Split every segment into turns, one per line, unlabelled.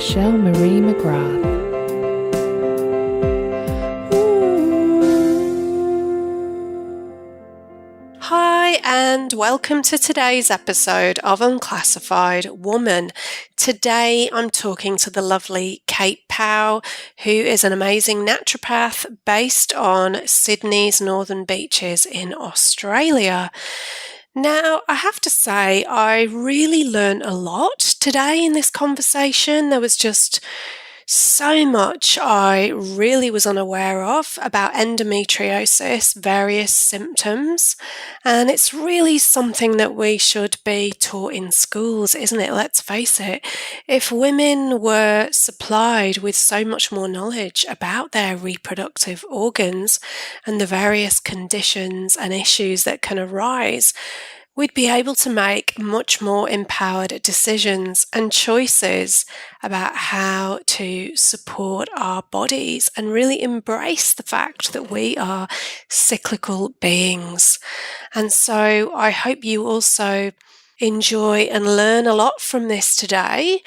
Michelle Marie McGrath.
Hi, and welcome to today's episode of Unclassified Woman. Today I'm talking to the lovely Kate Powe, who is an amazing naturopath based on Sydney's Northern Beaches in Australia. Now, I have to say, I really learned a lot today in this conversation. There was just so much I really was unaware of about endometriosis, various symptoms, and it's really something that we should be taught in schools, isn't it? Let's face it. If women were supplied with so much more knowledge about their reproductive organs and the various conditions and issues that can arise, we'd be able to make much more empowered decisions and choices about how to support our bodies and really embrace the fact that we are cyclical beings. And so I hope you also enjoy and learn a lot from this today.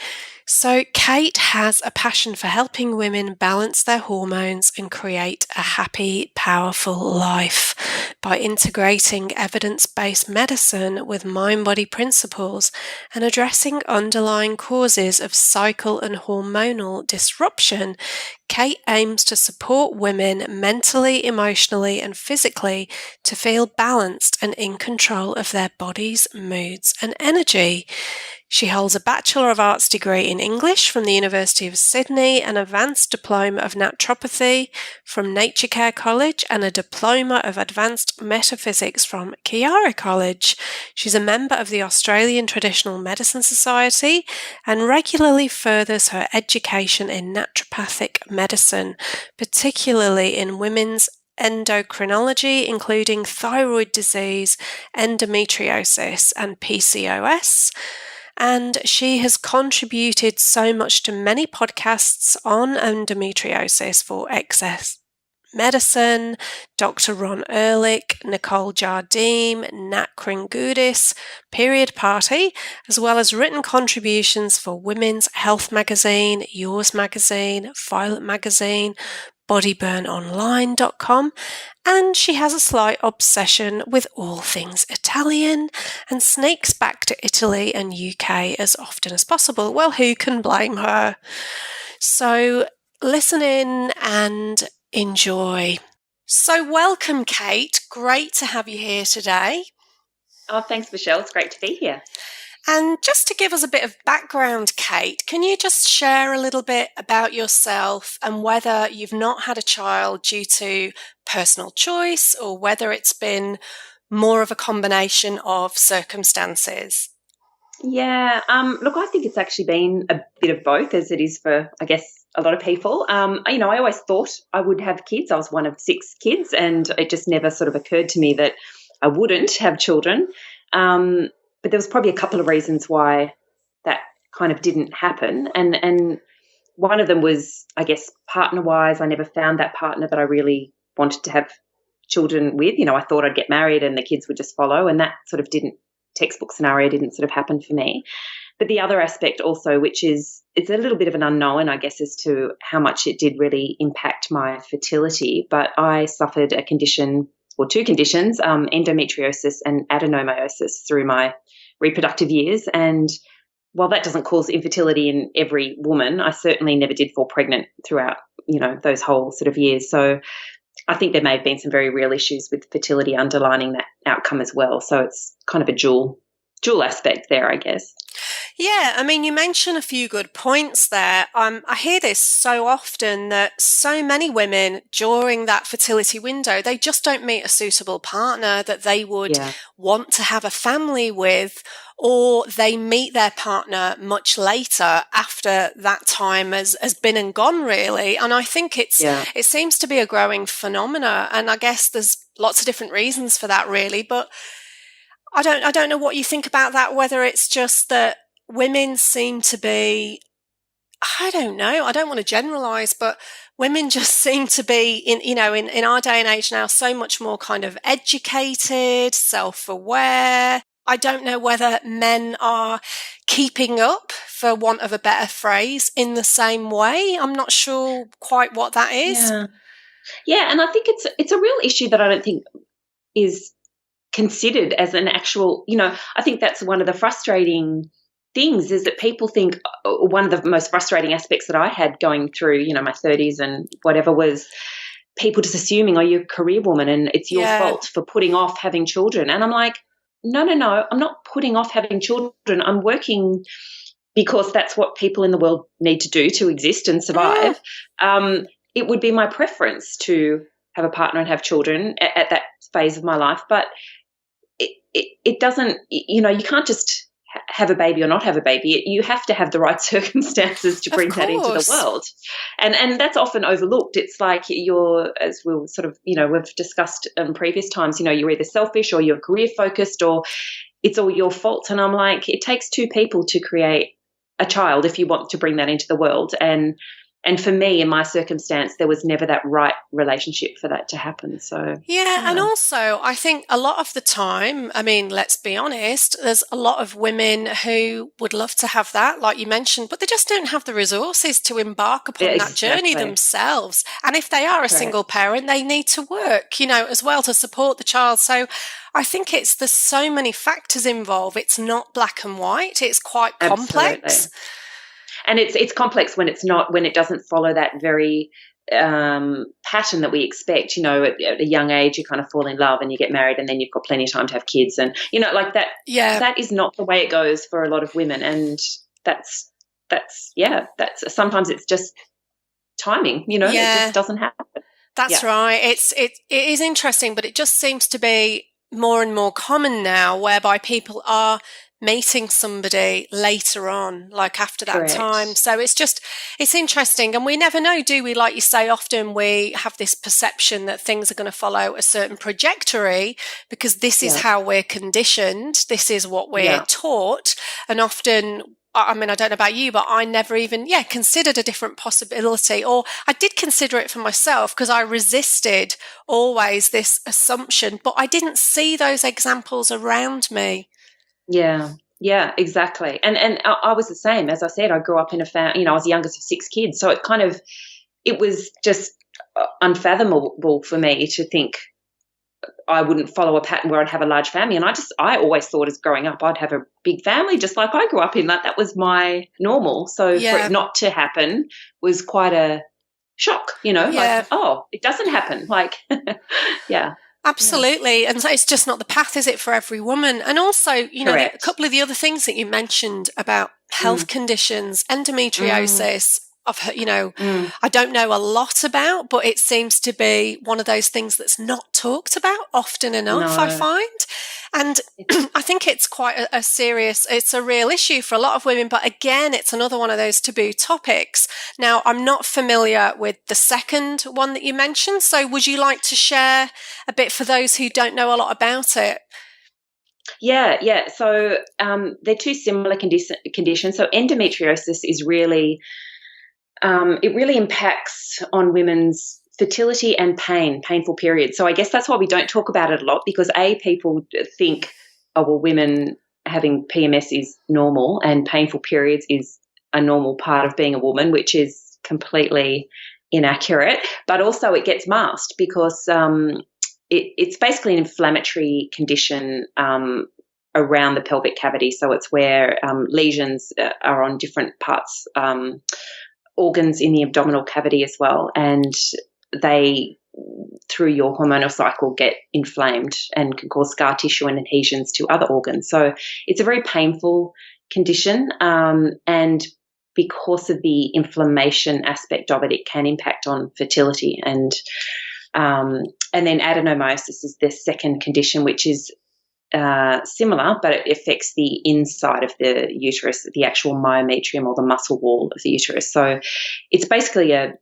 So Kate has a passion for helping women balance their hormones and create a happy, powerful life by integrating evidence-based medicine with mind-body principles and addressing underlying causes of cycle and hormonal disruption. Kate aims to support women mentally, emotionally, and physically to feel balanced and in control of their bodies, moods, and energy. She holds a Bachelor of Arts degree in English from the University of Sydney, an Advanced Diploma of Naturopathy from Nature Care College, and a Diploma of Advanced Metaphysics from Chiara College. She's a member of the Australian Traditional Medicine Society and regularly furthers her education in naturopathic medicine, particularly in women's endocrinology, including thyroid disease, endometriosis, and PCOS. And she has contributed so much to many podcasts on endometriosis for Excess Medicine, Dr. Ron Ehrlich, Nicole Jardim, Nat Kringoudis, Period Party, as well as written contributions for Women's Health Magazine, Yours Magazine, Violet Magazine, bodyburnonline.com, and she has a slight obsession with all things Italian and sneaks back to Italy and UK as often as possible. Well, who can blame her? So listen in and enjoy. So welcome, Kate. Great to have you here today.
Oh, thanks, Michelle. It's great to be here.
And just to give us a bit of background, Kate, can you just share a little bit about yourself and whether you've not had a child due to personal choice or whether it's been more of a combination of circumstances?
Yeah, look, I think it's actually been a bit of both, as it is for, I guess, a lot of people. I always thought I would have kids. I was one of 6 kids, and it just never sort of occurred to me that I wouldn't have children. But there was probably a couple of reasons why that kind of didn't happen. And one of them was, I guess, partner-wise. I never found that partner that I really wanted to have children with. I thought I'd get married and the kids would just follow, and that sort of textbook scenario didn't sort of happen for me. But the other aspect also, which is, it's a little bit of an unknown, I guess, as to how much it did really impact my fertility. But I suffered a condition, or 2 conditions, endometriosis and adenomyosis through my reproductive years. And while that doesn't cause infertility in every woman, I certainly never did fall pregnant throughout, those whole sort of years. So I think there may have been some very real issues with fertility underlining that outcome as well. So it's kind of a dual aspect there, I guess.
Yeah, I mean, you mentioned a few good points there. I hear this so often that so many women during that fertility window, they just don't meet a suitable partner that they would want to have a family with, or they meet their partner much later after that time has been and gone, really. And I think it seems to be a growing phenomena, and I guess there's lots of different reasons for that, really. But I don't know what you think about that, whether it's just that women seem to be, I don't know, I don't want to generalize, but women just seem to be in our day and age now so much more kind of educated, self-aware, I don't know whether men are keeping up, for want of a better phrase, in the same way. I'm not sure quite what that is.
Yeah. Yeah, and I think it's a real issue that I don't think is considered as an actual, I think that's one of the frustrating things, is that people think, one of the most frustrating aspects that I had going through, my 30s and whatever, was people just assuming, oh, you're a career woman and it's your
Yeah.
fault for putting off having children. And I'm like, no, I'm not putting off having children. I'm working because that's what people in the world need to do to exist and survive. It would be my preference to have a partner and have children at that phase of my life, but it doesn't, you can't just have a baby or not have a baby. You have to have the right circumstances to bring that into the world. And that's often overlooked. It's like as we'll sort of, we've discussed in previous times, you're either selfish or you're career focused or it's all your fault. And I'm like, it takes two people to create a child if you want to bring that into the world. And for me, in my circumstance, there was never that right relationship for that to happen. So
yeah, and also I think a lot of the time, I mean, let's be honest, there's a lot of women who would love to have that, like you mentioned, but they just don't have the resources to embark upon that journey themselves. And if they are a single parent, they need to work, as well to support the child. So I think there's so many factors involved. It's not black and white. It's quite complex.
And it's complex when it doesn't follow that very pattern that we expect. At a young age, you kind of fall in love and you get married and then you've got plenty of time to have kids. And, like that, that is not the way it goes for a lot of women. And that's sometimes it's just timing, it just doesn't happen.
That's right. It is interesting, but it just seems to be more and more common now, whereby people are meeting somebody later on, like after that time. So it's interesting. And we never know, do we? Like you say, often we have this perception that things are going to follow a certain trajectory because this is how we're conditioned. This is what we're taught. And often, I mean, I don't know about you, but I never even, considered a different possibility, or I did consider it for myself because I resisted always this assumption, but I didn't see those examples around me.
Yeah, exactly. And I was the same. As I said, I grew up in a family, I was the youngest of 6 kids. So it was just unfathomable for me to think I wouldn't follow a pattern where I'd have a large family. And I always thought as growing up, I'd have a big family just like I grew up in. That was my normal. So for it not to happen was quite a shock, like, oh, it doesn't happen. Like,
Absolutely. And so it's just not the path, is it, for every woman? And also, a couple of the other things that you mentioned about health conditions, endometriosis, I don't know a lot about, but it seems to be one of those things that's not talked about often enough, I find. And I think it's quite it's a real issue for a lot of women, but again, it's another one of those taboo topics. Now, I'm not familiar with the second one that you mentioned, so would you like to share a bit for those who don't know a lot about it?
Yeah. So they're two similar conditions. So endometriosis is really, it really impacts on women's fertility and painful periods. So I guess that's why we don't talk about it a lot, because people think, oh, well, women having PMS is normal and painful periods is a normal part of being a woman, which is completely inaccurate. But also it gets masked because it's basically an inflammatory condition around the pelvic cavity. So it's where lesions are on different parts, organs in the abdominal cavity as well, and they, through your hormonal cycle, get inflamed and can cause scar tissue and adhesions to other organs. So it's a very painful condition, and because of the inflammation aspect of it, it can impact on fertility. And then adenomyosis is the second condition, which is similar, but it affects the inside of the uterus, the actual myometrium or the muscle wall of the uterus. So it's basically an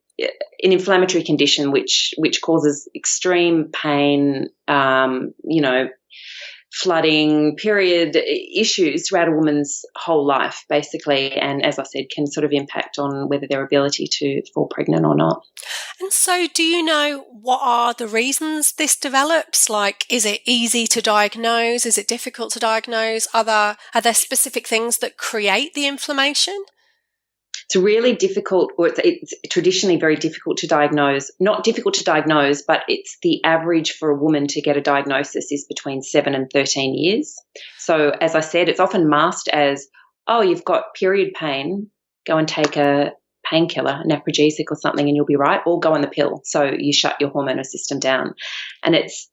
inflammatory condition which causes extreme pain, flooding, period issues throughout a woman's whole life, basically. And as I said, can sort of impact on whether their ability to fall pregnant or not.
And so do you know what are the reasons this develops? Like, is it easy to diagnose? Is it difficult to diagnose? Are there specific things that create the inflammation?
It's really difficult, or it's traditionally very difficult to diagnose. Not difficult to diagnose, but it's the average for a woman to get a diagnosis is between 7 and 13 years. So as I said, it's often masked as, oh, you've got period pain, go and take a painkiller, an analgesic or something, and you'll be right, or go on the pill. So you shut your hormonal system down. And it's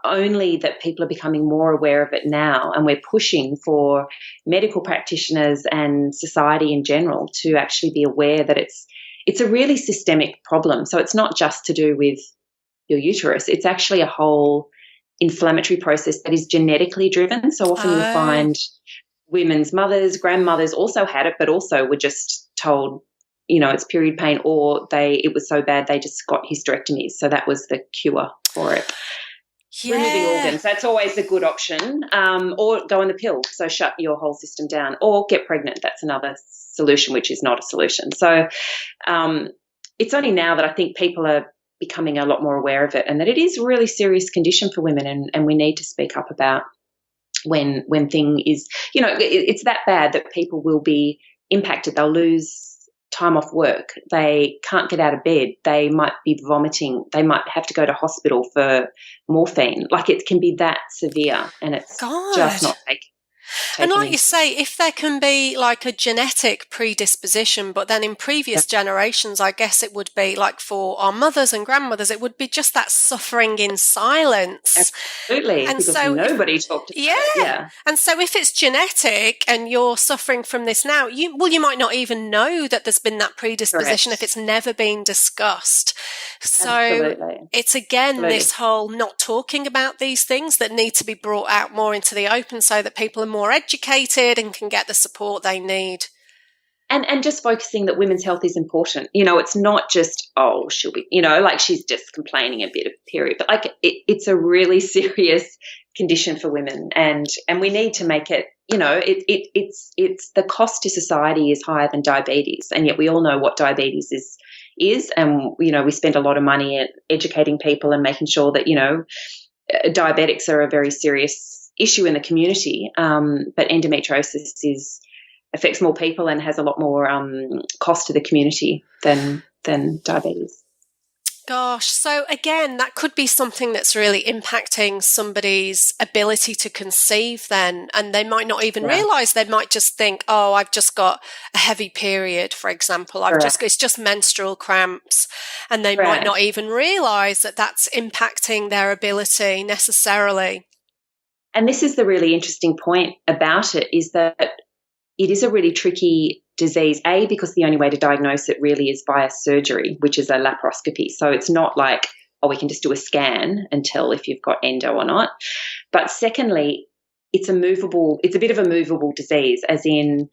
only that people are becoming more aware of it now, and we're pushing for medical practitioners and society in general to actually be aware that it's a really systemic problem. So it's not just to do with your uterus. It's actually a whole inflammatory process that is genetically driven. So often you'll find women's mothers, grandmothers also had it, but also were just told, it's period pain, or it was so bad they just got hysterectomies. So that was the cure for it.
Yeah.
Removing organs, that's always a good option, or go on the pill, so shut your whole system down, or get pregnant. That's another solution, which is not a solution. So it's only now that I think people are becoming a lot more aware of it, and that it is a really serious condition for women, and we need to speak up about when thing is, it's that bad that people will be impacted. They'll lose time off work, they can't get out of bed, they might be vomiting, they might have to go to hospital for morphine. Like, it can be that severe, and it's just not taken.
And like you say, if there can be like a genetic predisposition, but then in previous generations, I guess it would be like for our mothers and grandmothers, it would be just that suffering in silence.
Absolutely.
And
because
so
nobody talked about it. Yeah.
And so if it's genetic and you're suffering from this now, you might not even know that there's been that predisposition. Correct. If it's never been discussed. So
Absolutely.
it's again this whole not talking about these things that need to be brought out more into the open so that people are more educated and can get the support they need.
And just focusing that women's health is important. It's not just, oh, she'll be, like she's just complaining a bit of period, but like it's a really serious condition for women, and we need to make it, it's the cost to society is higher than diabetes, and yet we all know what diabetes is, and we spend a lot of money at educating people and making sure that diabetics are a very serious issue in the community, but endometriosis affects more people and has a lot more cost to the community than diabetes.
Gosh, so again, that could be something that's really impacting somebody's ability to conceive then, and they might not even realise. They might just think, oh, I've just got a heavy period, for example. It's just menstrual cramps, and they might not even realise that that's impacting their ability necessarily.
And this is the really interesting point about it, is that it is a really tricky disease, because the only way to diagnose it really is via surgery, which is a laparoscopy. So it's not like, oh, we can just do a scan and tell if you've got endo or not. But secondly, it's a bit of a movable disease, as in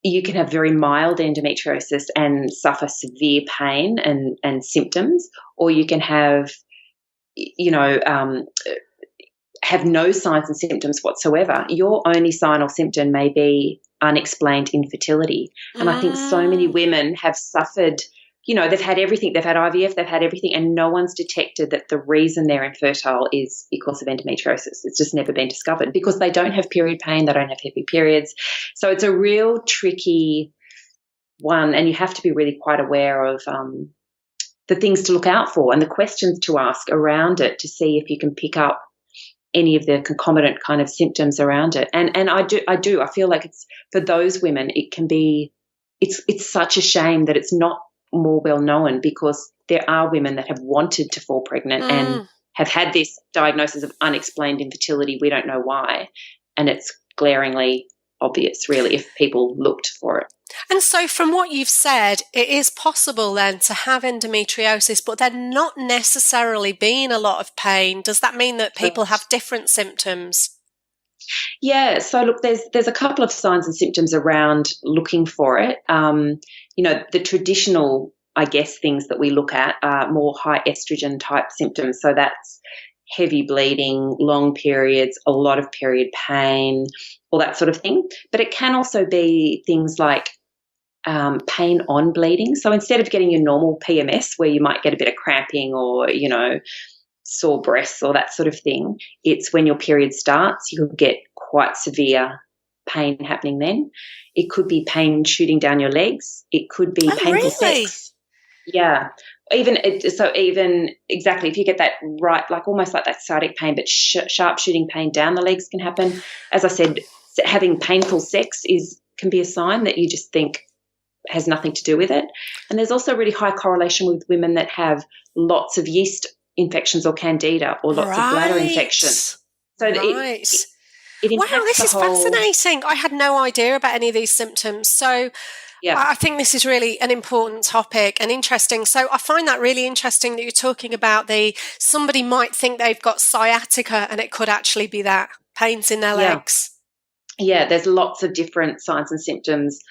you can have very mild endometriosis and suffer severe pain and symptoms, or you can have, have no signs and symptoms whatsoever. Your only sign or symptom may be unexplained infertility. And I think so many women have suffered, they've had everything. They've had IVF, they've had everything, and no one's detected that the reason they're infertile is because of endometriosis. It's just never been discovered because they don't have period pain, they don't have heavy periods. So it's a real tricky one, and you have to be really quite aware of the things to look out for and the questions to ask around it to see if you can pick up any of the concomitant kind of symptoms around it. And I feel like it's, for those women, it can be, it's such a shame that it's not more well known, because there are women that have wanted to fall pregnant and have had this diagnosis of unexplained infertility. We don't know why. And it's glaringly obvious, really, if people looked for it.
And so from what you've said, it is possible then to have endometriosis, but there not necessarily being a lot of pain. Does that mean that people have different symptoms?
Yeah, so look, there's a couple of signs and symptoms around looking for it. The traditional, I guess, things that we look at are more high estrogen type symptoms. So that's, heavy bleeding, long periods, a lot of period pain, all that sort of thing. But it can also be things like pain on bleeding. So instead of getting your normal PMS where you might get a bit of cramping or, sore breasts or that sort of thing, it's when your period starts, you could get quite severe pain happening then. It could be pain shooting down your legs. It could be painful
really?
sex. Yeah. Even exactly, if you get that right, like almost like that sciatic pain, but sharp shooting pain down the legs can happen. As I said, having painful sex can be a sign that you just think has nothing to do with it. And there's also really high correlation with women that have lots of yeast infections or candida or lots of bladder infections. So
Right.
it
Wow,
impacts
this
the
is
whole.
fascinating. I had no idea about any of these symptoms. So
Yeah.
I think this is really an important topic and interesting. So I find that really interesting that you're talking about somebody might think they've got sciatica and it could actually be that pains in their
Yeah.
legs.
Yeah, there's lots of different signs and symptoms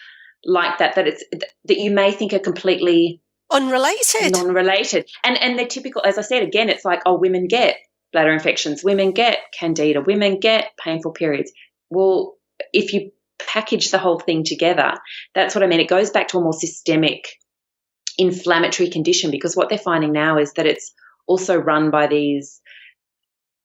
like that that you may think are completely
Unrelated.
non-related. And they're typical, as I said, again, it's like, oh, women get bladder infections, women get candida, women get painful periods. Well, if you package the whole thing together, that's what I mean. It goes back to a more systemic inflammatory condition, because what they're finding now is that it's also run by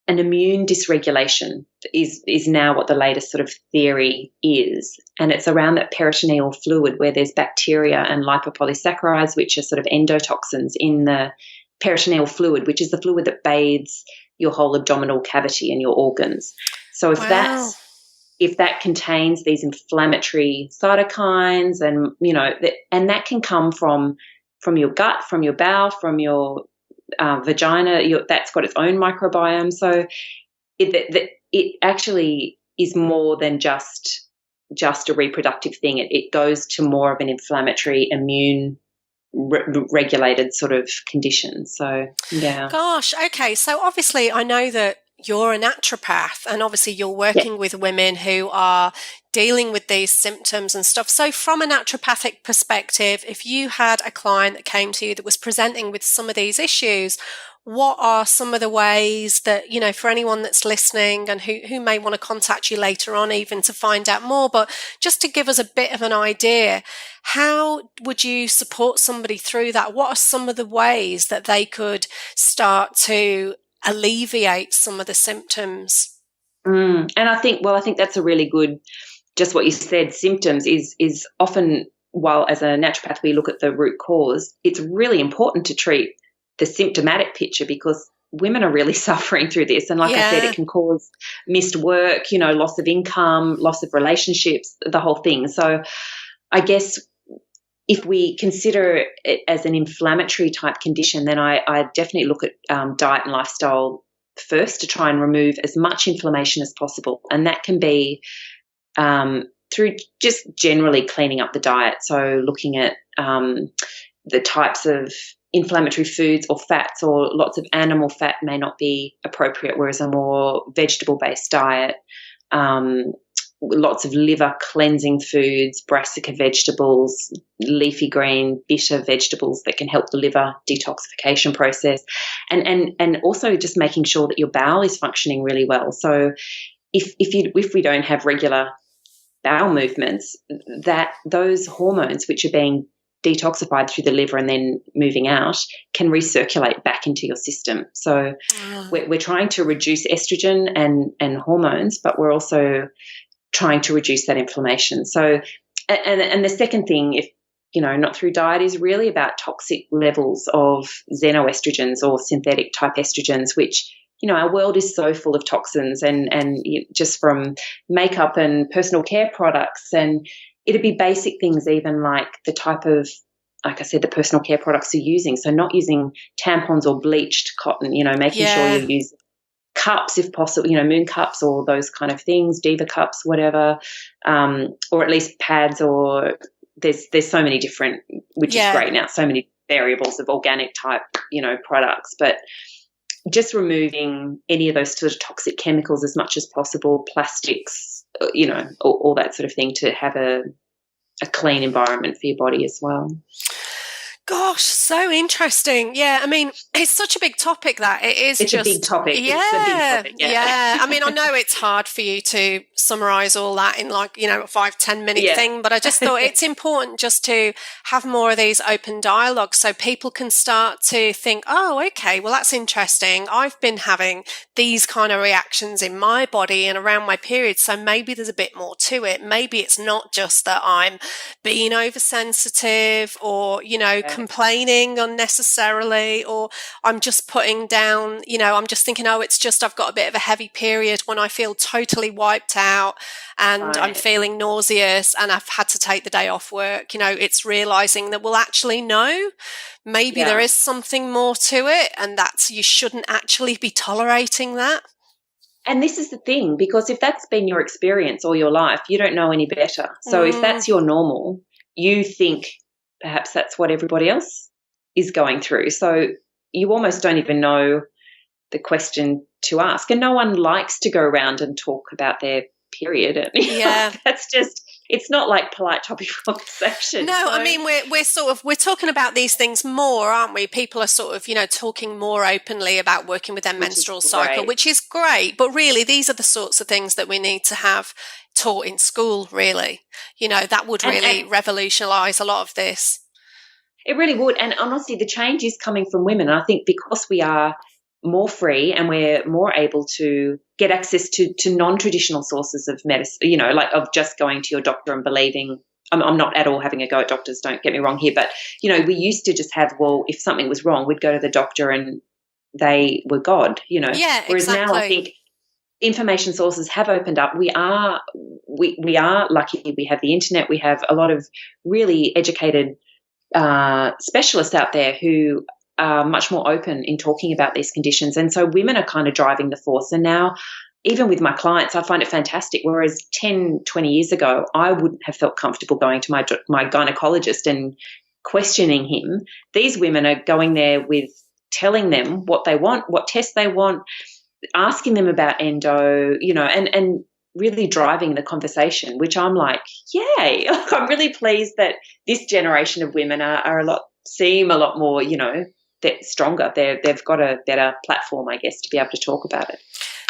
an immune dysregulation is now what the latest sort of theory is. And it's around that peritoneal fluid where there's bacteria and lipopolysaccharides, which are sort of endotoxins in the peritoneal fluid, which is the fluid that bathes your whole abdominal cavity and your organs. So if that contains these inflammatory cytokines and, and that can come from your gut, from your bowel, from your vagina, that's got its own microbiome. So it actually is more than just a reproductive thing. It goes to more of an inflammatory, immune regulated sort of condition. So, yeah.
Gosh, okay. So obviously I know that you're a naturopath and obviously you're working with women who are dealing with these symptoms and stuff. So from a naturopathic perspective, if you had a client that came to you that was presenting with some of these issues, what are some of the ways that, for anyone that's listening and who may want to contact you later on even to find out more, but just to give us a bit of an idea, how would you support somebody through that? What are some of the ways that they could start to alleviate some of the symptoms?
And I think that's a really good, just what you said, symptoms is often, while as a naturopath we look at the root cause, it's really important to treat the symptomatic picture, because women are really suffering through this. And like I said, it can cause missed work, loss of income, loss of relationships, the whole thing. So I guess if we consider it as an inflammatory type condition, then I definitely look at diet and lifestyle first to try and remove as much inflammation as possible. And that can be through just generally cleaning up the diet. So looking at the types of inflammatory foods or fats, or lots of animal fat may not be appropriate, whereas a more vegetable-based diet, lots of liver cleansing foods, brassica vegetables, leafy green, bitter vegetables that can help the liver detoxification process, and also just making sure that your bowel is functioning really well. So if we don't have regular bowel movements, that those hormones which are being detoxified through the liver and then moving out can recirculate back into your system. So we're trying to reduce estrogen and hormones, but we're also trying to reduce that inflammation. So, and the second thing, if not through diet, is really about toxic levels of xenoestrogens or synthetic type estrogens, which our world is so full of toxins and just from makeup and personal care products, and it'd be basic things, even like the type of, like I said, the personal care products you're using. So not using tampons or bleached cotton, making sure you use cups if possible, moon cups or those kind of things, diva cups, whatever, or at least pads, or there's so many different, which is great now, so many variables of organic type, products, but just removing any of those sort of toxic chemicals as much as possible, plastics, all that sort of thing, to have a clean environment for your body as well.
Gosh, so interesting. Yeah, I mean, it's such a big topic that it is
It's a big
just,
topic. It's a big
yeah,
topic,
yeah.
yeah.
I mean, I know it's hard for you to summarize all that in like, a 5-10 minute
Yeah.
thing, but I just thought it's important just to have more of these open dialogues so people can start to think, oh, okay, well, that's interesting. I've been having these kind of reactions in my body and around my period, so maybe there's a bit more to it. Maybe it's not just that I'm being oversensitive or, complaining unnecessarily, or I'm just putting down, I'm just thinking, oh, it's just I've got a bit of a heavy period when I feel totally wiped out and I'm
Right.
feeling nauseous and I've had to take the day off work. It's realizing that, well, actually, no, maybe there
Yeah.
is something more to it, and that's you shouldn't actually be tolerating that.
And this is the thing, because if that's been your experience all your life, you don't know any better. So if that's your normal, you think perhaps that's what everybody else is going through. So you almost don't even know the question to ask. And no one likes to go around and talk about their period. And,
Yeah.
that's just, it's not like polite topic conversation.
No,
So,
I mean we're talking about these things more, aren't we? People are sort of, talking more openly about working with their menstrual cycle, which is great. But really, these are the sorts of things that we need to have taught in school, really. That would really revolutionize a lot of this.
it really would. And honestly, the change is coming from women. I think because we are more free and we're more able to get access to non-traditional sources of medicine, like of just going to your doctor and believing. I'm not at all having a go at doctors, don't get me wrong here, but, we used to just have, well, if something was wrong, we'd go to the doctor and they were God,
Yeah,
Whereas
exactly.
now I think information sources have opened up. We are lucky. We have the internet. We have a lot of really educated specialists out there who are much more open in talking about these conditions. And so women are kind of driving the force. And now, even with my clients, I find it fantastic. Whereas 10, 20 years ago, I wouldn't have felt comfortable going to my gynecologist and questioning him. These women are going there with telling them what they want, what tests they want, asking them about endo, and really driving the conversation, which I'm like, yay. I'm really pleased that this generation of women seem a lot more, they're stronger. They've got a better platform, I guess, to be able to talk about it.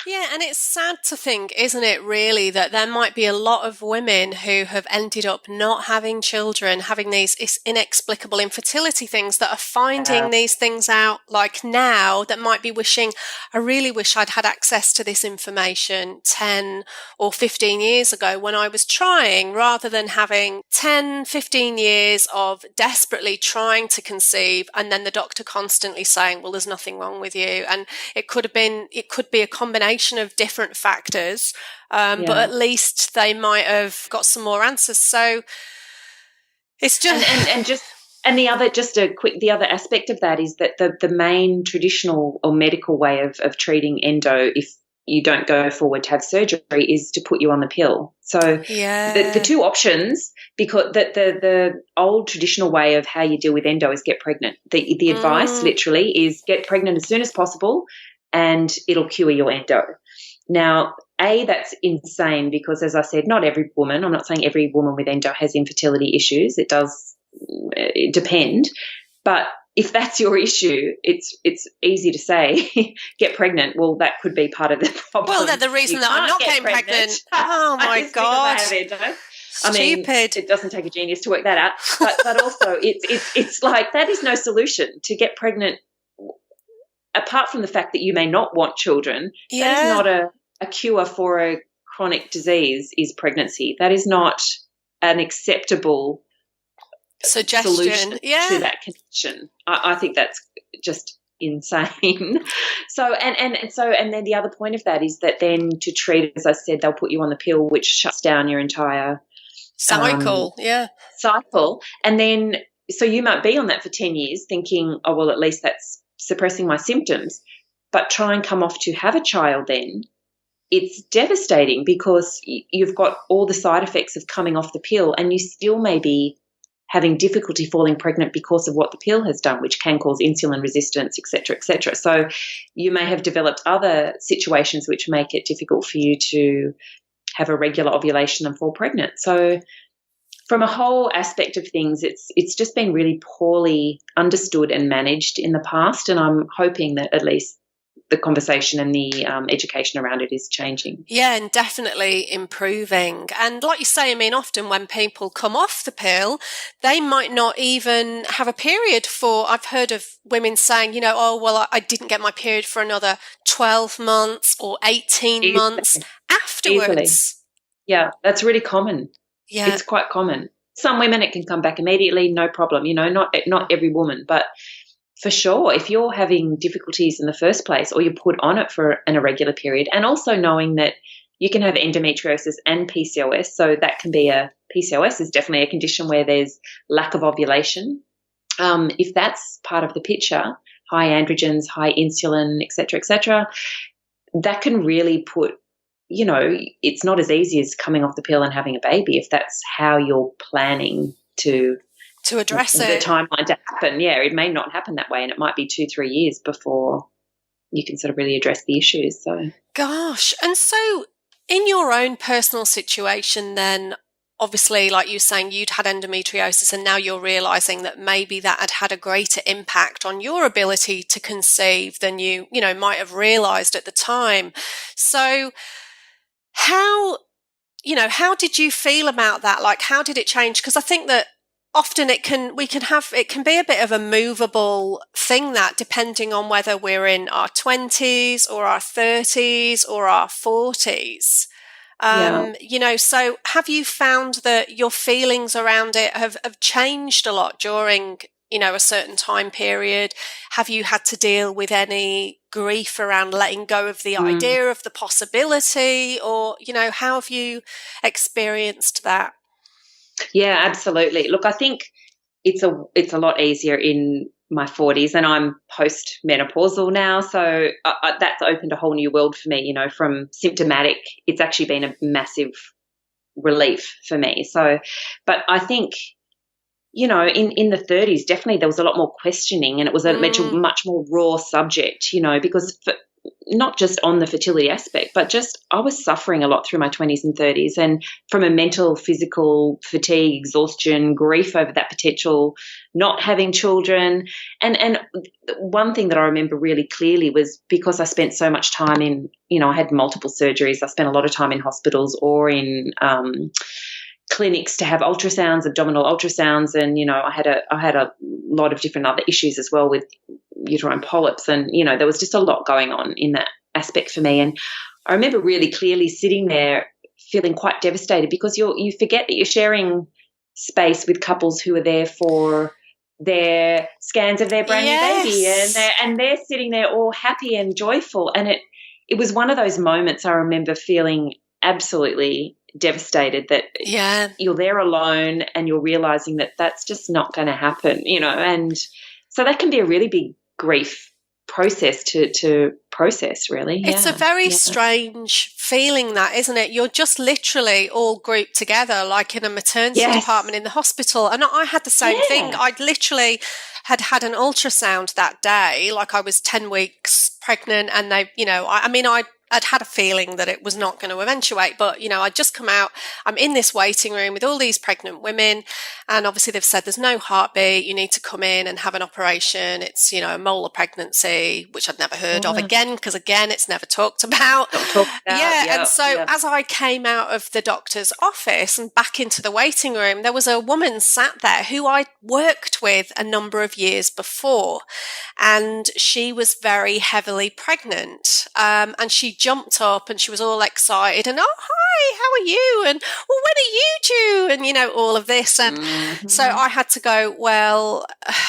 Yeah, and it's sad to think, isn't it, really, that there might be a lot of women who have ended up not having children, having these inexplicable infertility things, that are finding these things out like now, that might be wishing, I really wish I'd had access to this information 10 or 15 years ago when I was trying, rather than having 10, 15 years of desperately trying to conceive and then the doctor constantly saying, well, there's nothing wrong with you. And it could be a combination of different factors, but at least they might have got some more answers. So it's just
the other aspect of that is that the main traditional or medical way of treating endo, if you don't go forward to have surgery, is to put you on the pill. So the two options, because the old traditional way of how you deal with endo is get pregnant. The advice literally is get pregnant as soon as possible, and it'll cure your endo. Now, that's insane because, as I said, not every woman, I'm not saying every woman with endo has infertility issues. It does depend. But if that's your issue, it's easy to say, get pregnant. Well, that could be part of the problem.
Well, the reason that I'm not getting pregnant. Oh, my God.
I mean, it doesn't take a genius to work that out. But also, it's like that is no solution to get pregnant. Apart from the fact that you may not want children, that is not a cure for a chronic disease, is pregnancy. That is not an acceptable solution to that condition. I think that's just insane. So and then the other point of that is that then to treat, as I said, they'll put you on the pill, which shuts down your entire cycle. And then so you might be on that for 10 years thinking, oh, well, at least that's suppressing my symptoms, but try and come off to have a child, then it's devastating because you've got all the side effects of coming off the pill, and you still may be having difficulty falling pregnant because of what the pill has done, which can cause insulin resistance, et cetera, et cetera. So you may have developed other situations which make it difficult for you to have a regular ovulation and fall pregnant. So from a whole aspect of things, it's just been really poorly understood and managed in the past, and I'm hoping that at least the conversation and the education around it is changing.
Yeah, and definitely improving. And like you say, I mean, often when people come off the pill, they might not even have a period for, I've heard of women saying, oh, well, I didn't get my period for another 12 months or 18 months
Easily.
afterwards.
Yeah, that's really common.
Yeah.
It's quite common. Some women, it can come back immediately, no problem. Not every woman, but for sure, if you're having difficulties in the first place, or you're put on it for an irregular period, and also knowing that you can have endometriosis and PCOS, so that can be PCOS is definitely a condition where there's lack of ovulation. If that's part of the picture, high androgens, high insulin, et cetera, that can really put, it's not as easy as coming off the pill and having a baby if that's how you're planning to
address
the
it.
timeline to happen. Yeah, it may not happen that way, and it might be 2-3 years before you can sort of really address the issues. So,
gosh. And so in your own personal situation then, obviously, like you were saying, you'd had endometriosis, and now you're realizing that maybe that had had a greater impact on your ability to conceive than you might have realized at the time. So how did you feel about that? Like, how did it change? Because I think that often it can be a bit of a movable thing, that depending on whether we're in our 20s or our 30s or our 40s. So have you found that your feelings around it have changed a lot during, a certain time period? Have you had to deal with any grief around letting go of the idea of the possibility, or, how have you experienced that?
Yeah, absolutely. Look, I think it's a lot easier in my 40s, and I'm post-menopausal now, so that's opened a whole new world for me. From symptomatic, it's actually been a massive relief for me. So, but I think, in the 30s, definitely there was a lot more questioning, and it was a much more raw subject, because not just on the fertility aspect, but just I was suffering a lot through my 20s and 30s, and from a mental, physical fatigue, exhaustion, grief over that potential not having children. And one thing that I remember really clearly was, because I spent so much time in, I had multiple surgeries. I spent a lot of time in hospitals or in clinics to have ultrasounds, abdominal ultrasounds, and I had a lot of different other issues as well with uterine polyps, and there was just a lot going on in that aspect for me. And I remember really clearly sitting there feeling quite devastated, because you forget that you're sharing space with couples who are there for their scans of their brand new baby, and they're sitting there all happy and joyful, and it was one of those moments I remember feeling absolutely devastated that you're there alone, and you're realizing that that's just not going to happen, and so that can be a really big grief process to process, really.
It's a very strange feeling, that, isn't it? You're just literally all grouped together like in a maternity department in the hospital. And I had the same thing. I'd literally had an ultrasound that day, like I was 10 weeks pregnant, and they, I'd had a feeling that it was not going to eventuate, but, I'd just come out. I'm in this waiting room with all these pregnant women, and obviously they've said there's no heartbeat. You need to come in and have an operation. It's, a molar pregnancy, which I'd never heard of again, because again, it's never talked about. And so as I came out of the doctor's office and back into the waiting room, there was a woman sat there who I'd worked with a number of years before, and she was very heavily pregnant, and she jumped up and she was all excited and, oh, hi, how are you? And, well, when are you due? And, all of this. And so I had to go, well,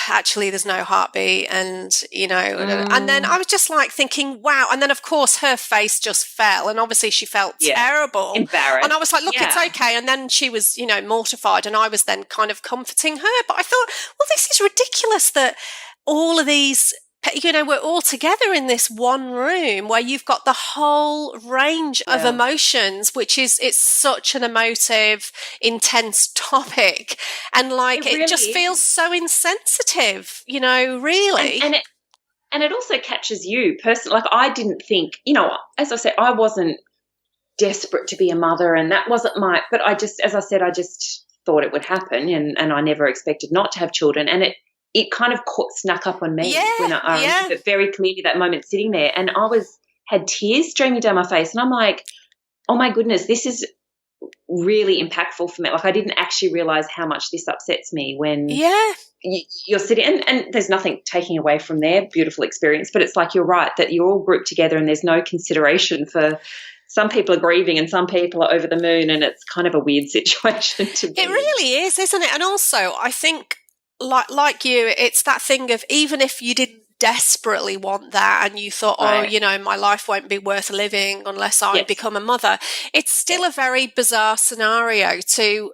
actually, there's no heartbeat. And, and then I was just like thinking, wow. And then, of course, her face just fell. And obviously she felt terrible.
Embarrassed.
And I was like, look, it's okay. And then she was, mortified. And I was then kind of comforting her. But I thought, well, this is ridiculous that all of these, we're all together in this one room where you've got the whole range of emotions, it's such an emotive, intense topic. And like, it just feels so insensitive, really.
And it also catches you personally. Like, I didn't think, as I said, I wasn't desperate to be a mother, and that wasn't but I just, as I said, I just thought it would happen, and I never expected not to have children. And it kind of snuck up on me when I remember very clearly that moment sitting there, and I had tears streaming down my face, and I'm like, oh my goodness, this is really impactful for me. Like, I didn't actually realize how much this upsets me when you're sitting, and there's nothing taking away from their beautiful experience, but it's like, you're right, that you're all grouped together and there's no consideration for some people are grieving and some people are over the moon, and it's kind of a weird situation to be.
It really is, isn't it? And also, I think, like you, it's that thing of, even if you didn't desperately want that and you thought, my life won't be worth living unless I become a mother, it's still a very bizarre scenario to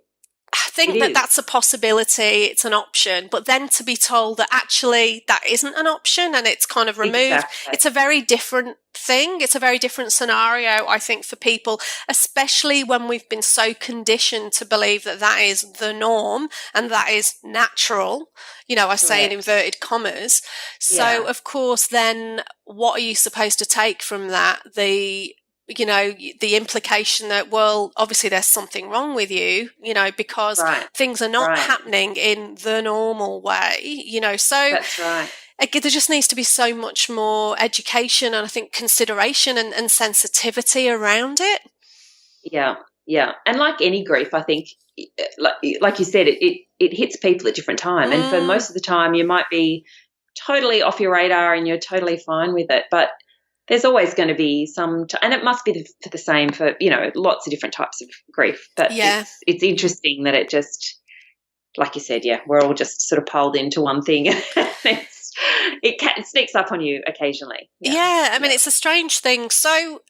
think that that's a possibility, it's an option, but then to be told that actually that isn't an option and it's kind of removed, it's a very different thing. It's a very different scenario, I think, for people, especially when we've been so conditioned to believe that that is the norm and that is natural, I say in inverted commas. So of course, then what are you supposed to take from that? The implication that, well, obviously there's something wrong with you, because things are not happening in the normal way, so
that's right.
There just needs to be so much more education and I think consideration and sensitivity around it.
Yeah. And like any grief, I think, like you said, it hits people at different time. And for most of the time you might be totally off your radar and you're totally fine with it. But there's always going to be and it must be for the same for, lots of different types of grief. But it's interesting that it just, like you said, we're all just sort of piled into one thing. It sneaks up on you occasionally.
I mean, it's a strange thing. So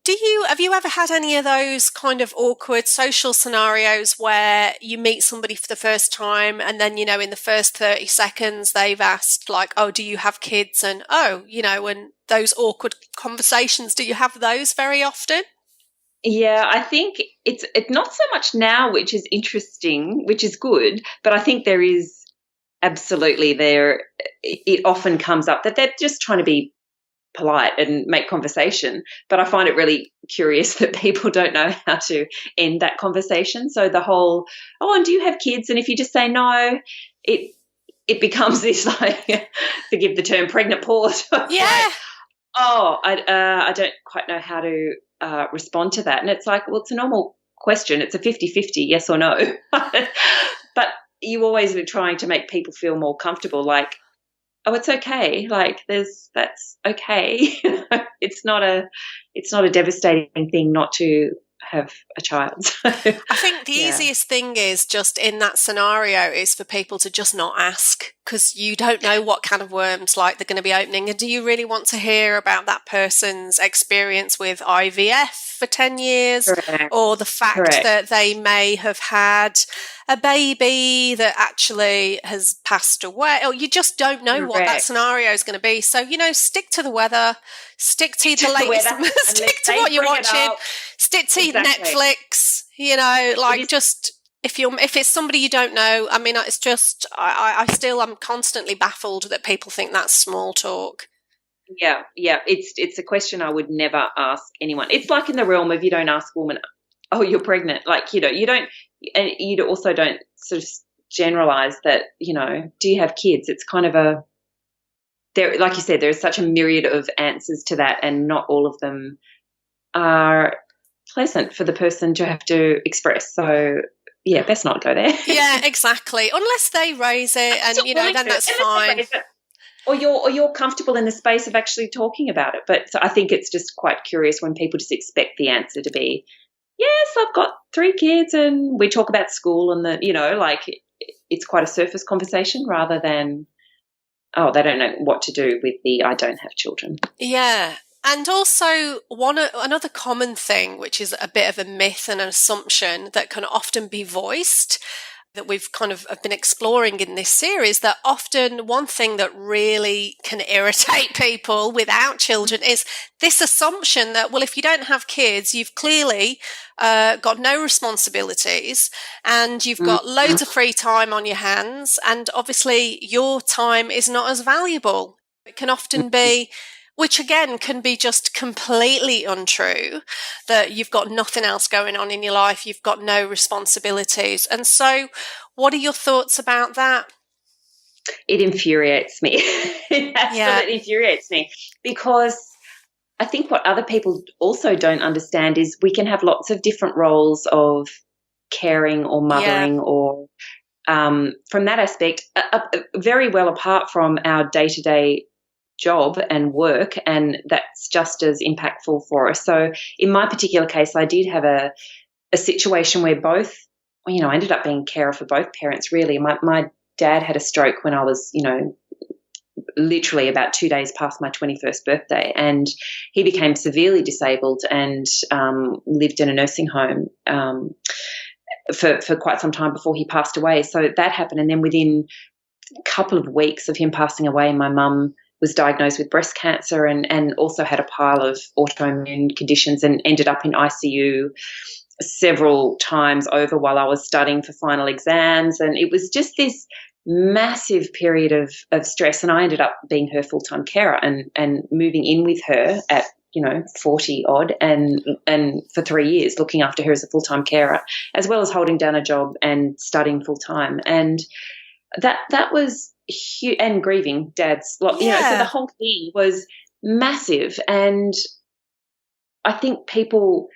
have you ever had any of those kind of awkward social scenarios where you meet somebody for the first time and then, in the first 30 seconds they've asked like, oh, do you have kids? And, and those awkward conversations, do you have those very often?
Yeah, I think it's not so much now, which is interesting, which is good, but I think there is absolutely it often comes up that they're just trying to be polite and make conversation, but I find it really curious that people don't know how to end that conversation. So the whole, and do you have kids? And if you just say no, it becomes this, like, forgive the term, pregnant pause. I don't quite know how to respond to that. And it's like, well, it's a normal question. It's a 50-50, yes or no. But you always are trying to make people feel more comfortable, like, oh, it's okay. Like, that's okay. It's not a devastating thing not to have a child. So,
I think the easiest thing is just in that scenario is for people to just not ask, because you don't know what kind of worms like they're going to be opening. And do you really want to hear about that person's experience with IVF for 10 years or the fact that they may have had a baby that actually has passed away? Or you just don't know what that scenario is going to be. So, stick to the weather, stick to the latest, stick to what you're watching, stick to Netflix, just if it's somebody you don't know, I mean, it's just, I'm constantly baffled that people think that's small talk.
Yeah. It's a question I would never ask anyone. It's like in the realm of, you don't ask a woman, oh, you're pregnant. Like, you don't, and you also don't sort of generalize that, do you have kids? It's kind of like you said, there's such a myriad of answers to that, and not all of them are pleasant for the person to have to express. So, best not go there.
Yeah, exactly. Unless they raise it, and then that's fine.
Or you're comfortable in the space of actually talking about it. But so I think it's just quite curious when people just expect the answer to be, yes, I've got 3 kids, and we talk about school, and it's quite a surface conversation rather than, they don't know what to do with the I don't have children.
Yeah. And also another common thing, which is a bit of a myth and an assumption that can often be voiced, that we've kind of been exploring in this series, that often one thing that really can irritate people without children is this assumption that, well, if you don't have kids, you've clearly got no responsibilities and you've got loads of free time on your hands, and obviously your time is not as valuable. It can often be, Which again can be just completely untrue, that you've got nothing else going on in your life, you've got no responsibilities. And so, what are your thoughts about that?
It infuriates me. It
Yeah,
absolutely infuriates me, because I think what other people also don't understand is we can have lots of different roles of caring or
yeah,
mothering, or from that aspect, very well apart from our day-to-day job and work, and that's just as impactful for us. So in my particular case, I did have a situation where both, I ended up being carer for both parents, really. My dad had a stroke when I was, literally about 2 days past my 21st birthday, and he became severely disabled and lived in a nursing home for quite some time before he passed away. So that happened, and then within a couple of weeks of him passing away, my mum was diagnosed with breast cancer, and also had a pile of autoimmune conditions, and ended up in ICU several times over while I was studying for final exams. And it was just this massive period of stress. And I ended up being her full-time carer, and moving in with her at 40 odd, and for 3 years looking after her as a full-time carer, as well as holding down a job and studying full-time. And that was huge, and grieving dad's so the
yeah,
whole thing was massive. And I think people,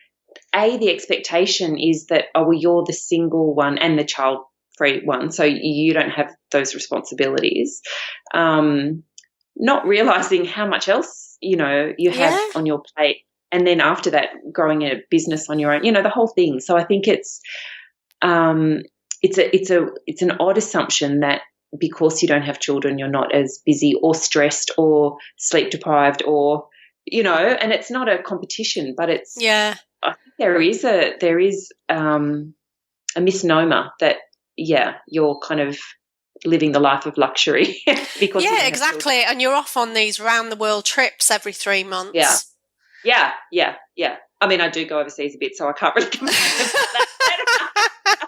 the expectation is that, oh, well, you're the single one and the child free one, so you don't have those responsibilities, not realizing how much else you have
yeah.
on your plate, and then after that growing a business on your own, the whole thing. So I think it's an odd assumption that because you don't have children, you're not as busy or stressed or sleep deprived, or and it's not a competition, but it's,
Yeah.
I think there is a misnomer that, you're kind of living the life of luxury because you
Yeah,
don't have children.
exactly. And you're off on these round the world trips every three
Yeah,
months.
yeah. I mean, I do go overseas a bit, so I can't really complain about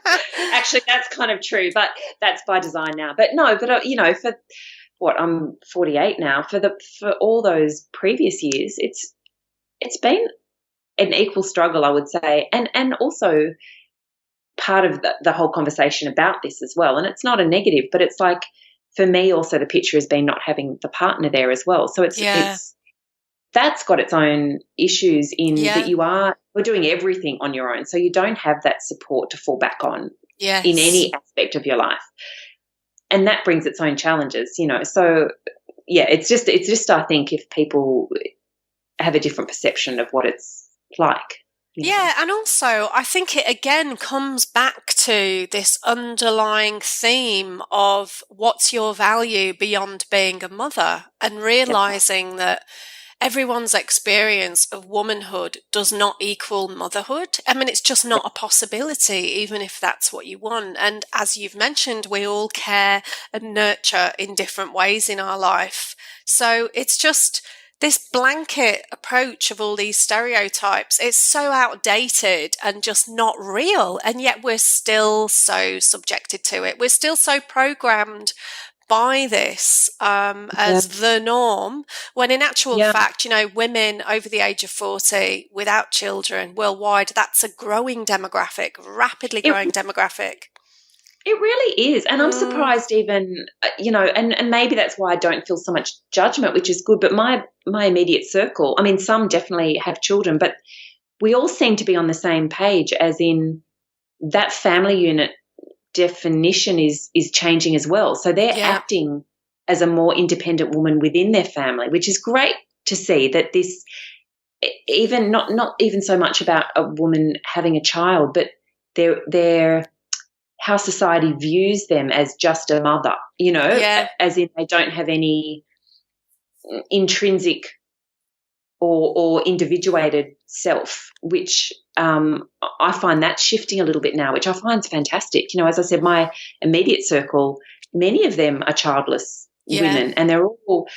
that. Actually, that's kind of true, but that's by design now. But no, for what, I'm 48 now. For all those previous years, it's been an equal struggle, I would say, and also part of the whole conversation about this as well. And it's not a negative, but it's like, for me also, the picture has been not having the partner there as well. So
Yeah,
that's got its own issues in that
yeah,
we're doing everything on your own. So you don't have that support to fall back on in
yes.
any aspect of your life. And that brings its own challenges. So yeah, it's just, I think if people have a different perception of what it's like.
Yeah, and also I think it again comes back to this underlying theme of what's your value beyond being a mother, and
That's
realizing that everyone's experience of womanhood does not equal motherhood. I mean, it's just
right.
not a possibility, even if that's what you want. And as you've mentioned, we all care and nurture in different ways in our life. So it's just this blanket approach of all these stereotypes. It's so outdated and just not real. And yet we're still so subjected to it. We're still so programmed by this
Yeah.
as the norm, when in actual
Yeah.
fact, women over the age of 40 without children worldwide, that's a growing demographic, rapidly
It
growing demographic.
It really is. And I'm
Mm,
surprised even, and maybe that's why I don't feel so much judgment, which is good. But my immediate circle, I mean, some definitely have children, but we all seem to be on the same page, as in that family unit definition is changing as well. So they're
yeah,
acting as a more independent woman within their family, which is great to see that this, even not even so much about a woman having a child, but they're how society views them as just a mother,
yeah.
as in they don't have any intrinsic or individuated self, which I find that's shifting a little bit now, which I find is fantastic. As I said, my immediate circle, many of them are childless
Yeah.
women, and they're all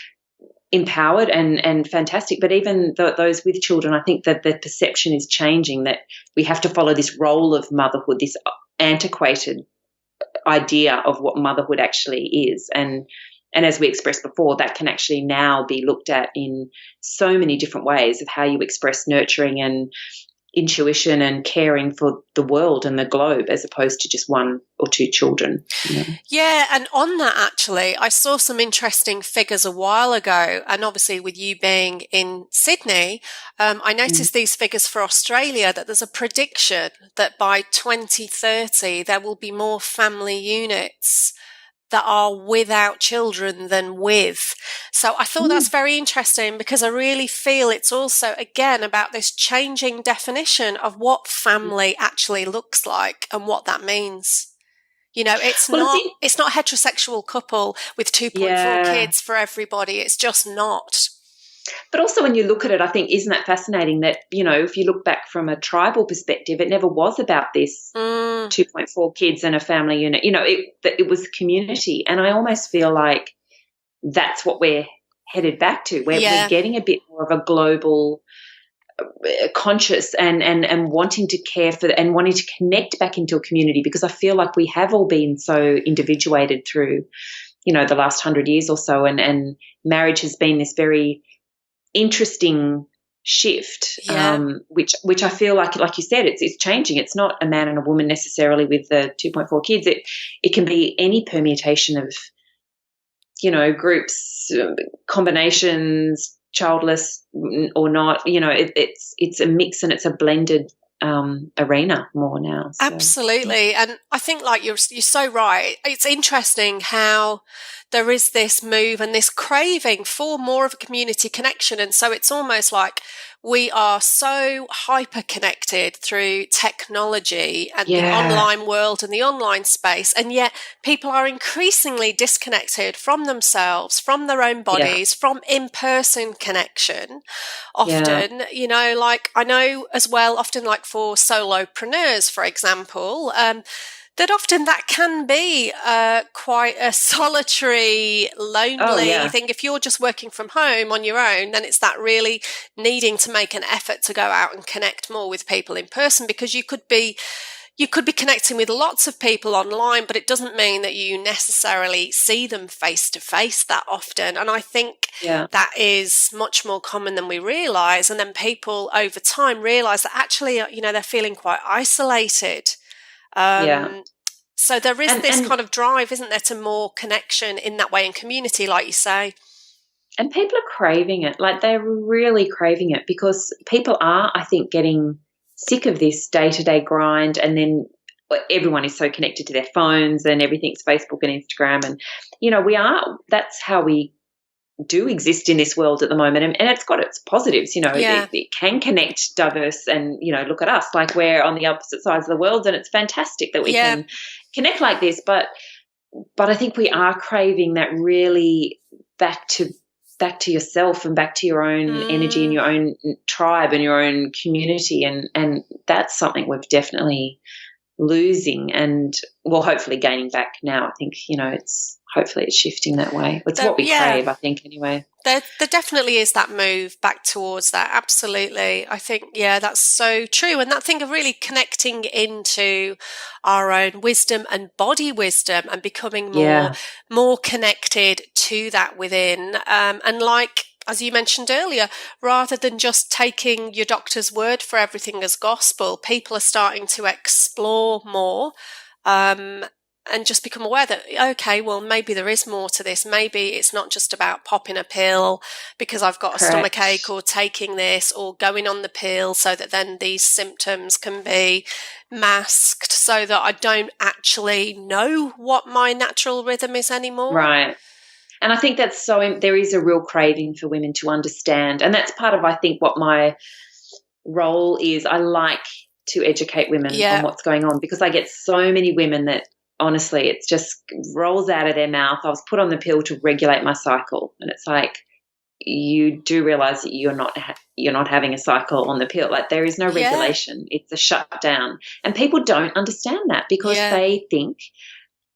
empowered and fantastic. But even those with children, I think that the perception is changing, that we have to follow this role of motherhood, this antiquated idea of what motherhood actually is. And And as we expressed before, that can actually now be looked at in so many different ways of how you express nurturing and intuition and caring for the world and the globe, as opposed to just one or two children.
Yeah, and on that, actually, I saw some interesting figures a while ago, and obviously with you being in Sydney, I noticed these figures for Australia, that there's a prediction that by 2030 there will be more family units that are without children than with. So I thought that's very interesting, because I really feel it's also, again, about this changing definition of what family actually looks like and what that means. You know, it's not a heterosexual couple with 2.4 kids for everybody. It's just not.
But also when you look at it, I think, isn't that fascinating that, you know, if you look back from a tribal perspective, it never was about this 2.4 kids and a family unit. You know, it was community. And I almost feel like that's what we're headed back to. We're getting a bit more of a global conscious and wanting to care for and wanting to connect back into a community, because I feel like we have all been so individuated through, you know, the last 100 years or so, and marriage has been this very interesting shift, which I feel like you said, it's changing. It's not a man and a woman necessarily with the 2.4 kids. It can be any permutation of, you know, groups, combinations, childless or not. You know, it's a mix and it's a blended arena more now. So.
Absolutely. And I think, like, you're so right. It's interesting how there is this move and this craving for more of a community connection. And so it's almost like we are so hyper connected through technology and the online world and the online space. And yet people are increasingly disconnected from themselves, from their own bodies, from in-person connection. Often, you know, like I know as well, often like for solopreneurs, for example, that often that can be quite a solitary, lonely thing. If you're just working from home on your own, then it's that really needing to make an effort to go out and connect more with people in person, because you could be connecting with lots of people online, but it doesn't mean that you necessarily see them face to face that often. And I think that is much more common than we realize. And then people over time realize that actually, you know, they're feeling quite isolated. So there is this kind of drive, isn't there, to more connection in that way and community, like you say.
And people are craving it. Like, they're really craving it, because people are, I think, getting sick of this day-to-day grind, and then everyone is so connected to their phones and everything's Facebook and Instagram. And, you know, that's how we do exist in this world at the moment, and it's got its positives. You know, it can connect diverse, and, you know, look at us, like we're on the opposite sides of the world, and it's fantastic that we can connect like this. But I think we are craving that really back to yourself and back to your own energy and your own tribe and your own community, and that's something we're definitely losing, and well, hopefully gaining back now. I think, you know, hopefully it's shifting that way. It's what we crave, I think, anyway.
There definitely is that move back towards that. Absolutely. I think, that's so true. And that thing of really connecting into our own wisdom and body wisdom and becoming more connected to that within. And like, as you mentioned earlier, rather than just taking your doctor's word for everything as gospel, people are starting to explore more, and just become aware that, okay, well, maybe there is more to this. Maybe it's not just about popping a pill because I've got a stomach ache, or taking this, or going on the pill so that then these symptoms can be masked so that I don't actually know what my natural rhythm is anymore.
Right. And I think that's there is a real craving for women to understand. And that's part of, I think, what my role is. I like to educate women on what's going on, because I get so many women that, honestly, it just rolls out of their mouth, I was put on the pill to regulate my cycle. And it's like, you do realize that you're not having a cycle on the pill. Like, there is no regulation. It's a shutdown. And people don't understand that, because they think,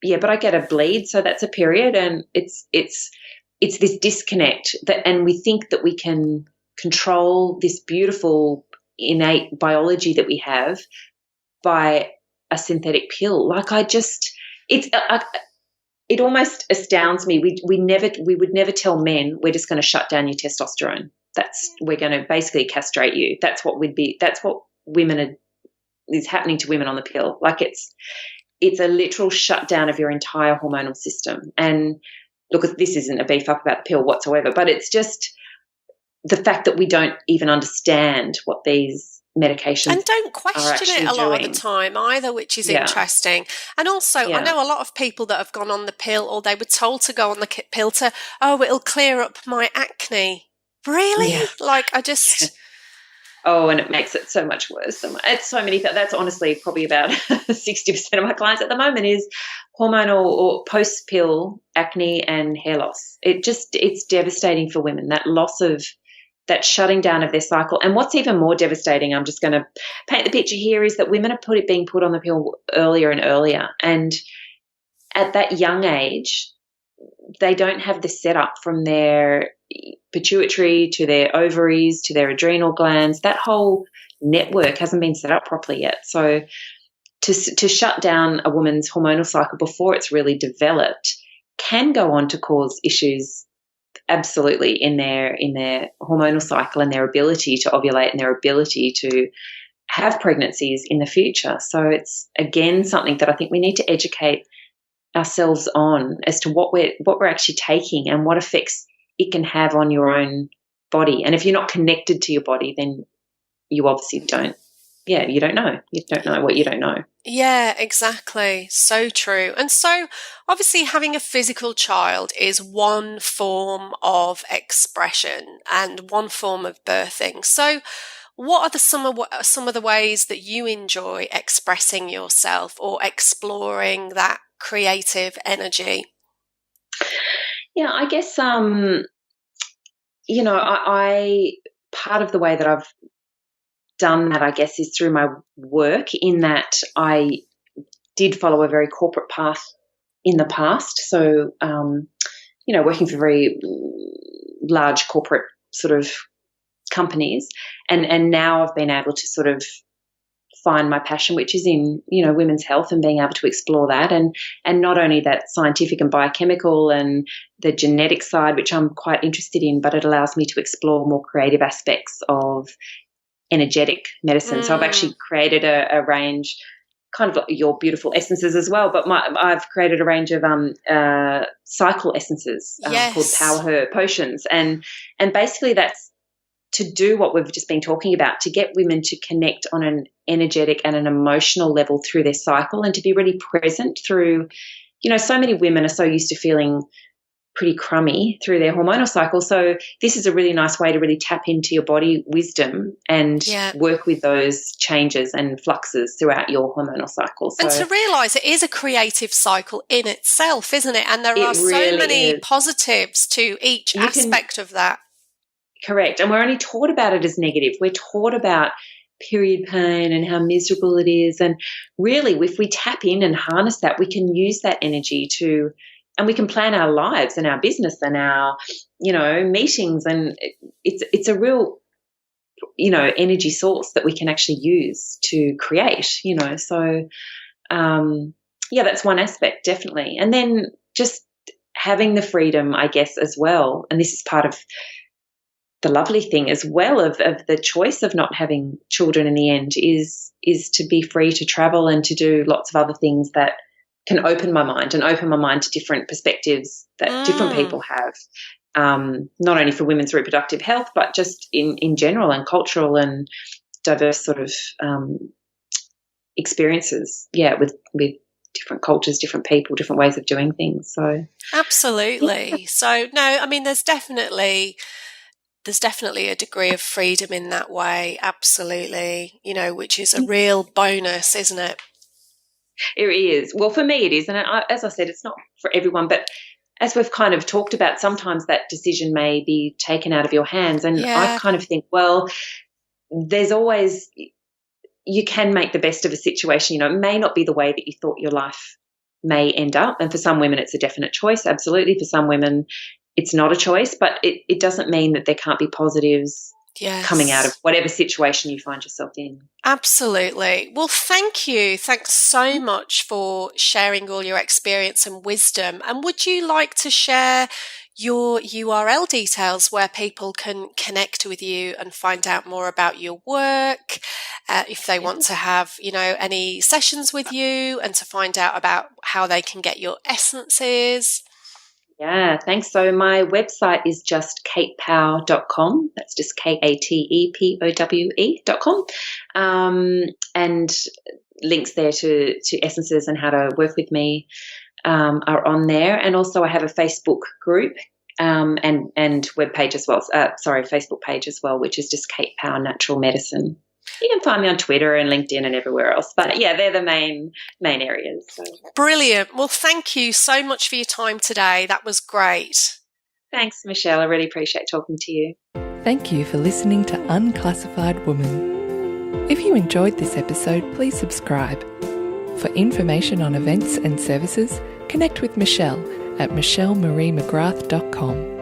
but I get a bleed, so that's a period. And it's this disconnect and we think that we can control this beautiful innate biology that we have by a synthetic pill. Like, it almost astounds me. We would never tell men we're just going to shut down your testosterone. We're going to basically castrate you. That's what is happening to women on the pill. Like it's a literal shutdown of your entire hormonal system. And look, this isn't a beef up about the pill whatsoever, but it's just the fact that we don't even understand what these medications
and don't question it a lot of the time either, which is interesting. And also, I know a lot of people that have gone on the pill, or they were told to go on the pill it'll clear up my acne. Really?
Yeah.
Like, I just... Yeah.
Oh, and it makes it so much worse. It's so many. That's honestly probably about 60% of my clients at the moment is hormonal or post-pill acne and hair loss. It's devastating for women, that loss of that shutting down of their cycle. And what's even more devastating, I'm just going to paint the picture here, is that women are being put on the pill earlier and earlier. And at that young age, they don't have the setup from their pituitary to their ovaries to their adrenal glands. That whole network hasn't been set up properly yet. So to shut down a woman's hormonal cycle before it's really developed can go on to cause issues absolutely in their hormonal cycle and their ability to ovulate and their ability to have pregnancies in the future. So it's, again, something that I think we need to educate ourselves on as to what we're actually taking and what effects it can have on your own body. And if you're not connected to your body, then you obviously don't. Yeah, you don't know. You don't know what you don't know.
Yeah, exactly. So true. And so obviously having a physical child is one form of expression and one form of birthing. So what are some of the ways that you enjoy expressing yourself or exploring that creative energy?
Yeah, I guess, I part of the way that I've done that, I guess, is through my work, in that I did follow a very corporate path in the past. So, working for very large corporate sort of companies. And now I've been able to sort of find my passion, which is in, women's health, and being able to explore that. And not only that scientific and biochemical and the genetic side, which I'm quite interested in, but it allows me to explore more creative aspects of energetic medicine. So I've actually created a range, kind of like your beautiful essences as well, but I've created a range of cycle essences called Power Her Potions. And basically that's to do what we've just been talking about, to get women to connect on an energetic and an emotional level through their cycle, and to be really present through, so many women are so used to feeling pretty crummy through their hormonal cycle. So this is a really nice way to really tap into your body wisdom and work with those changes and fluxes throughout your hormonal cycle. So,
and to realise it is a creative cycle in itself, isn't it? And there are so many positives to each aspect of that.
Correct. And we're only taught about it as negative. We're taught about period pain and how miserable it is. And really, if we tap in and harness that, we can use that energy and we can plan our lives and our business and our, meetings. And it's a real, energy source that we can actually use to create, So, that's one aspect, definitely. And then just having the freedom, I guess, as well. And this is part of the lovely thing as well of the choice of not having children in the end is to be free to travel and to do lots of other things that can open my mind to different perspectives that different people have, not only for women's reproductive health, but just in general, and cultural and diverse sort of experiences, with different cultures, different people, different ways of doing things. So
absolutely. So no, I mean, there's definitely a degree of freedom in that way. Absolutely. Which is a real bonus, isn't it?
It is. Well, for me it is. And as I said, it's not for everyone, but as we've kind of talked about, sometimes that decision may be taken out of your hands. And I kind of think, well, there's always, you can make the best of a situation. It may not be the way that you thought your life may end up. And for some women, it's a definite choice. Absolutely. For some women, it's not a choice, but it doesn't mean that there can't be positives coming out
Yes.
of whatever situation you find yourself in.
Absolutely. Well, thank you. Thanks so much for sharing all your experience and wisdom. And would you like to share your URL details where people can connect with you and find out more about your work, if they want to have, any sessions with you and to find out about how they can get your essences?
Yeah, thanks. So my website is just katepowe.com. That's just katepowe.com. And links there to essences and how to work with me are on there. And also I have a Facebook group and web page as well. Facebook page as well, which is just Kate Powe Natural Medicine. You can find me on Twitter and LinkedIn and everywhere else. But yeah, they're the main areas. So.
Brilliant. Well, thank you so much for your time today. That was great.
Thanks, Michelle. I really appreciate talking to you.
Thank you for listening to Unclassified Woman. If you enjoyed this episode, please subscribe. For information on events and services, connect with Michelle at michellemariemcgrath.com.